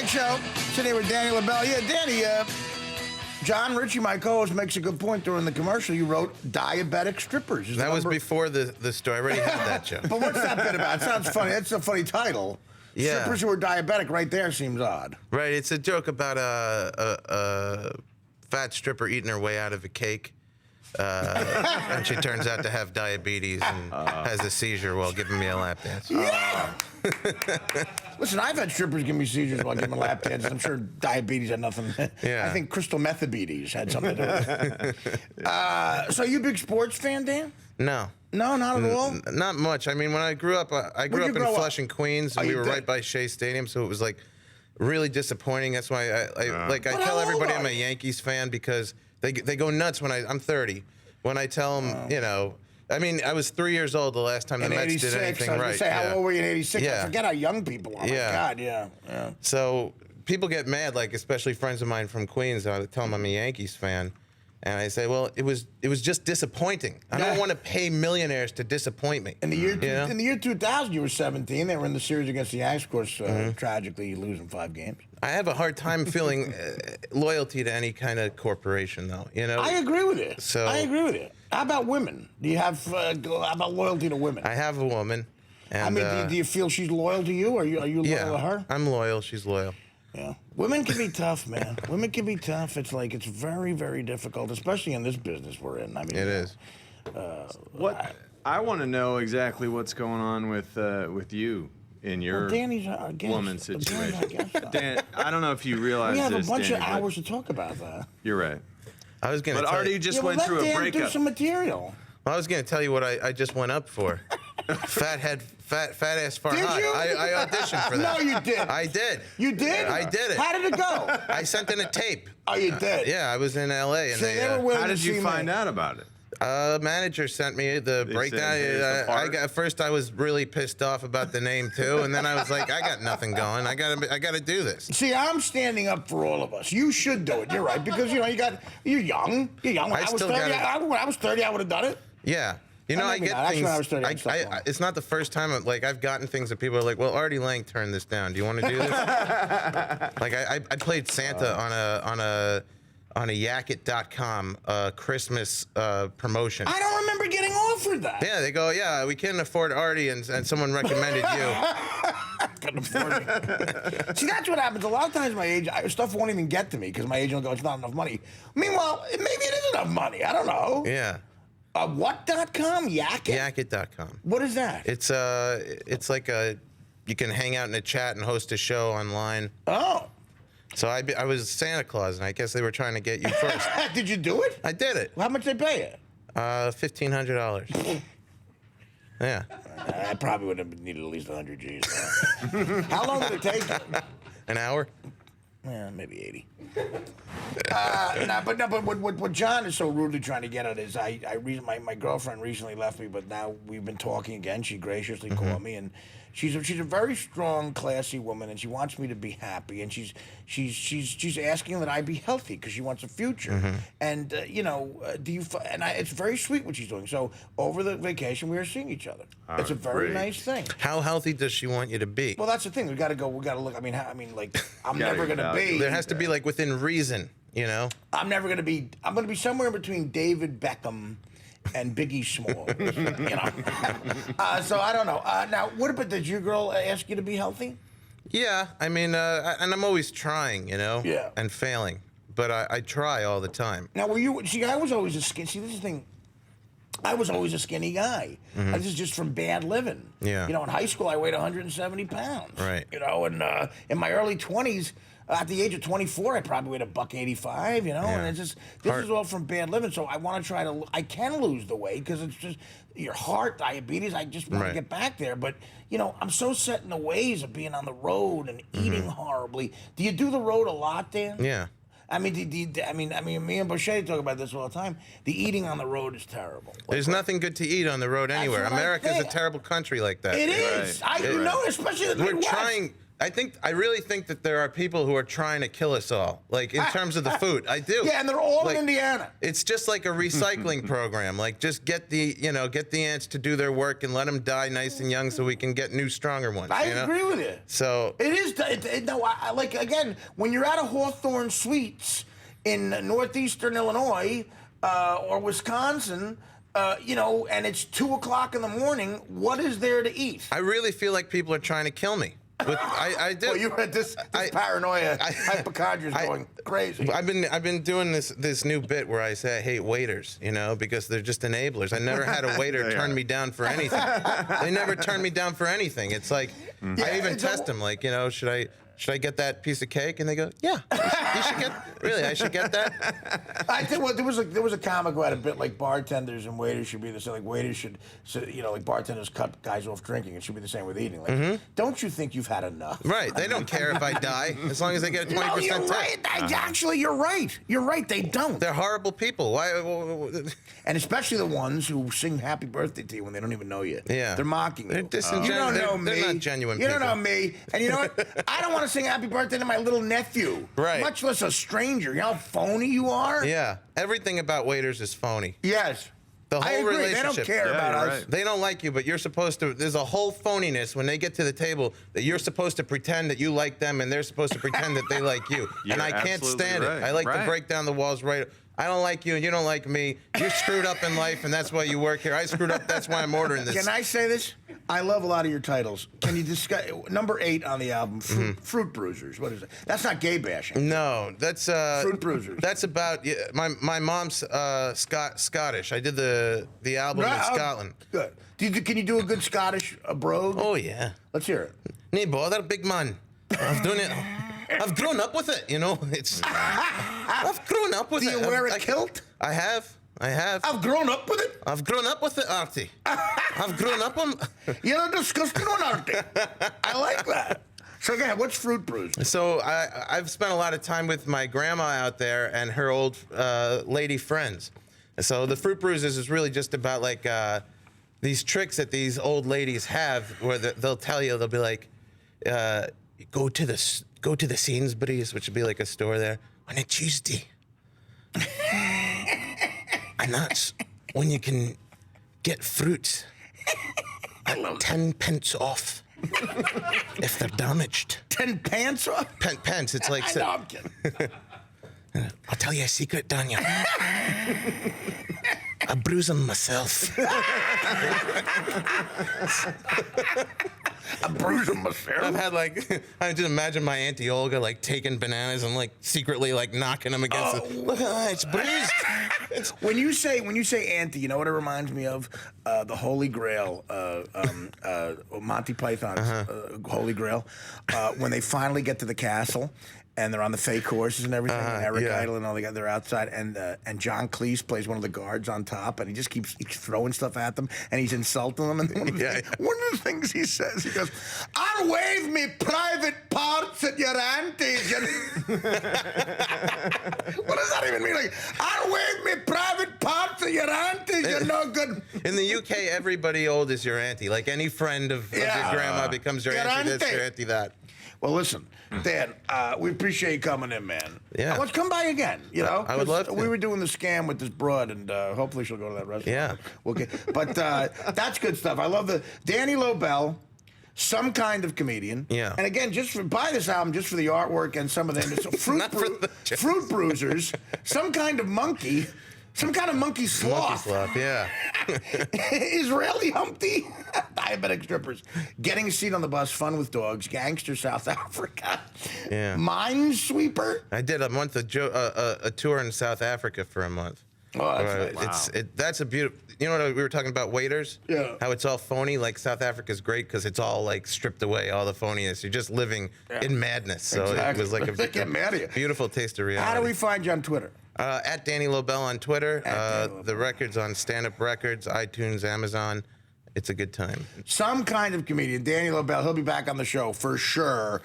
Lange Show. Sitting here with Danny Lobell. Yeah, Danny, John Ritchie, my co-host, makes a good point during the commercial. You wrote diabetic strippers. That was before the story. I already had that joke. But what's that bit about? It sounds funny. That's a funny title. Yeah. Strippers who are diabetic right there seems odd. Right. It's a joke about a fat stripper eating her way out of a cake. And she turns out to have diabetes and has a seizure while giving me a lap dance. Yeah. Listen, I've had strippers give me seizures while giving lap dances. I'm sure diabetes had nothing. Yeah. I think crystal methabetes had something to do with it. So, you a big sports fan, Dan? No. No, not at all? Not much. I mean, when I grew up, I grew up in Flushing, Queens, and we were right by Shea Stadium, so it was like really disappointing. That's why I tell everybody I'm a Yankees fan because they go nuts when I'm 30. When I tell them, you know, I mean, I was 3 years old the last time the Mets did anything right. I was going to say, how old were you in 86? Yeah. I forget how young people are. Yeah. My God, yeah. So people get mad, like especially friends of mine from Queens. I tell them I'm a Yankees fan, and I say, well, it was just disappointing. I don't want to pay millionaires to disappoint me. In the year 2000, you were 17. They were in the series against the Yankees, of course, tragically losing 5 games. I have a hard time feeling loyalty to any kind of corporation, though. You know. I agree with you. So I agree with you. How about women? Do you have how about loyalty to women? I have a woman. And, I mean, do you feel she's loyal to you? Are you loyal to her? I'm loyal. She's loyal. Yeah. Women can be tough, man. Women can be tough. It's like it's very, very difficult, especially in this business we're in. I mean, it is. I want to know exactly what's going on with you in your woman situation. Dan, I don't know if you realize we have this, a bunch Danny, of hours to talk about that. You're right. I was gonna. But Artie just went through a breakup. Do some material. Well, I was going to tell you what I just went up for. Fat ass far Did high. you? I auditioned for that. No, you did. I did. You did? I did it. How did it go? I sent in a tape. Oh, you did? Yeah, I was in L.A. and How did you find out about it? Manager sent me the breakdown. At first, I was really pissed off about the name too, and then I was like, I got nothing going. I gotta do this. See, I'm standing up for all of us. You should do it. You're right because you're young. You're young. When I was 30, I would have done it. Yeah. You know, I get things. When I was 30, it's not the first time. I've gotten things that people are like, "Well, Artie Lange turned this down. Do you want to do this?" Like I played Santa on a Yakit.com Christmas promotion. I don't remember getting offered that. Yeah, they go, yeah, we can't afford Artie, and someone recommended you. Couldn't afford it. See, that's what happens. A lot of times, my agent stuff won't even get to me because my agent will go, "It's not enough money." Meanwhile, maybe it is enough money. I don't know. Yeah. What.com? Yakit? Yakit.com. What is that? It's like you can hang out in a chat and host a show online. Oh. So I was Santa Claus, and I guess they were trying to get you first. Did you do it? I did it. How much they pay you? $1,500. Yeah. I probably would have needed at least 100 G's. How long did it take? An hour? Yeah, maybe 80. But what John is so rudely trying to get at is my girlfriend recently left me, but now we've been talking again. She graciously called me, and she's a very strong, classy woman, and she wants me to be happy, and she's asking that I be healthy because she wants a future. And it's very sweet what she's doing. So over the vacation, we are seeing each other. It's a very nice thing. How healthy does she want you to be? Well, that's the thing. We got to look. I'm never gonna be. There has to be like within reason, you know. I'm gonna be somewhere in between David Beckham and Biggie Smalls, you know. So I don't know. Now, did your girl ask you to be healthy? Yeah, I mean, and I'm always trying, you know. Yeah. And failing, but I try all the time. Now, I was always a skinny. See, this is the thing. I was always a skinny guy. This is just from bad living. Yeah. You know, in high school, I weighed 170 pounds. Right. You know, and in my early 20s, at the age of 24, I probably weighed $185. You know, Yeah. and it's just this is all from bad living. So I want to try to. I can lose the weight because it's just your heart, diabetes. I just want to get back there. But you know, I'm so set in the ways of being on the road and eating horribly. Do you do the road a lot, Dan? Yeah. I mean, me and Boucher talk about this all the time. The eating on the road is terrible. There's nothing good to eat on the road anywhere. what I America's a think. terrible country like that. It is. Right. You know, especially in the We're Midwest. trying. I really think that there are people who are trying to kill us all, like in terms of the food. I do. Yeah, and they're all in Indiana. It's just like a recycling program. Like, just get the ants to do their work and let them die nice and young, so we can get new, stronger ones. I agree with you. So it is. Like again, when you're at a Hawthorne Suites in northeastern Illinois or Wisconsin. And it's 2 o'clock in the morning. What is there to eat? I really feel like people are trying to kill me. I do. Well, you had this paranoia, hypochondria going crazy. I've been doing this new bit where I say I hate waiters, because they're just enablers. I never had a waiter turn me down for anything. They never turn me down for anything. It's like I even test them, like, should I get that piece of cake? And they go, yeah. You should get. Really, I should get that. I think there was a comic who had a bit like bartenders and waiters should be the same. Like waiters should, like bartenders cut guys off drinking. It should be the same with eating. Like, don't you think you've had enough? Right. They don't care if I die as long as they get a 20% you're tip. right. Actually, you're right. You're right. They don't. They're horrible people. Why? And especially the ones who sing "Happy Birthday" to you when they don't even know you. Yeah. They're mocking you. They're disingenuous. You don't know me. They're not genuine You people. don't know me. And you know what? I don't want to sing "Happy Birthday" to my little nephew. Right. Much less a stranger. You know how phony you are? Yeah. Everything about waiters is phony. Yes. The whole I agree. relationship. They don't care about us. Right. They don't like you, but you're supposed to. There's a whole phoniness when they get to the table that you're supposed to pretend that you like them, and they're supposed to pretend that they like you. And I can't stand it. I like to break down the walls right. I don't like you, and you don't like me. You're screwed up in life, and that's why you work here. I screwed up. That's why I'm ordering this. Can I say this? I love a lot of your titles. Can you discuss number 8 on the album, Fruit Bruisers? What is it? That's not gay bashing. No, that's Fruit Bruisers. That's about my mom's Scottish. I did the album in Scotland. Good. Can you do a good Scottish brogue? Oh yeah. Let's hear it. Nee bother, big man. I've done it. I've grown up with it. It's. I've grown up with it. Do you wear a kilt? I have. I've grown up with it. I've grown up with it, Artie. I've grown up on. You're a disgusting one, Artie. I like that. So again, what's Fruit Bruisers? So I've spent a lot of time with my grandma out there and her old lady friends. And so the Fruit Bruisers is really just about like these tricks that these old ladies have, where they'll tell you, they'll be like, go to the Sainsbury's, which would be like a store there, on a Tuesday. And that's when you can get fruits at 10 pence off if they're damaged. 10 pants off? Pence, it's like... No, I'm kidding. I'll tell you a secret, Daniel. I bruise them myself. I bruise them myself. I've had I just imagine my Auntie Olga taking bananas and secretly knocking them against the. Look at that, it's bruised. When you say Auntie, you know what it reminds me of? The Holy Grail, Monty Python's Holy Grail, when they finally get to the castle. And they're on the fake horses and everything. And Eric Idle and all the guys, they're outside. And John Cleese plays one of the guards on top, and he just keeps throwing stuff at them, and he's insulting them. And one of the things he says, he goes, "I'll wave me private parts at your aunties." What does that even mean? I'll wave me private parts at your aunties. You're no good. In the UK, everybody old is your auntie. Like any friend of your grandma becomes your auntie. That's your auntie that. Well, listen, Dan, we appreciate you coming in, man. Yeah. Let's come by again, I would love to. We were doing the scam with this broad, and hopefully she'll go to that restaurant. Yeah. But that's good stuff. I love the Danny Lobell, some kind of comedian. Yeah. And again, buy this album just for the artwork and some of the Fruit Bruisers, some kind of monkey. Some kind of monkey sloth. Monkey sloth, yeah. Israeli Humpty. Diabetic strippers. Getting a seat on the bus, fun with dogs, gangster South Africa. Yeah. Minesweeper. I did a month of a tour in South Africa for a month. Oh, that's nice. That's a beautiful. You know what we were talking about waiters? Yeah. How it's all phony. South Africa's great because it's all stripped away, all the phoniness. You're just living in madness. So exactly. it was They get mad at you. Beautiful taste of reality. How do we find you on Twitter? At Danny Lobell on Twitter. The record's on Stand Up Records, iTunes, Amazon. It's a good time. Some kind of comedian, Danny Lobell. He'll be back on the show for sure.